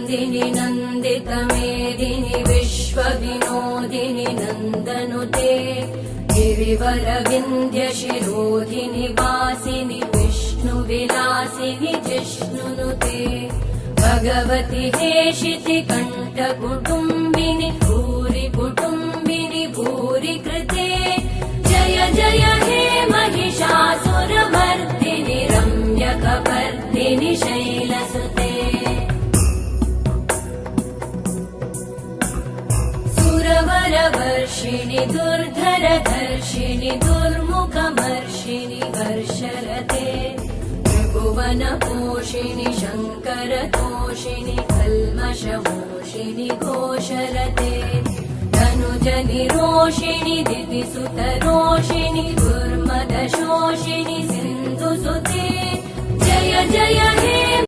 नन्दिनि नन्दितमेदिनि विश्वविनोदिनि नन्दनुते गिरिवरविन्ध्यशिरोधिनि वासिनि विष्णुविलासिनि जिष्णुनुते भगवति हेशिति कण्ठकुटुम्बिनि भूरि कुटुम्बिनि भूरि कृते जय जय हे महिषासुरमर्दिनि रम्यकपर्दिनि शैलसुते सुरवरवर्षिणि दुर्धरधर्षिणि दुर्मुखमर्षिणि वर्षरते त्रिभुवनपोषिणि शङ्करतोषिणि कल्मषमोषिणि घोषरते धनुजनिरोषिणि दितिसुतरोषिणि दुर्मदशोषिणि सिन्धुसुते जय जय हे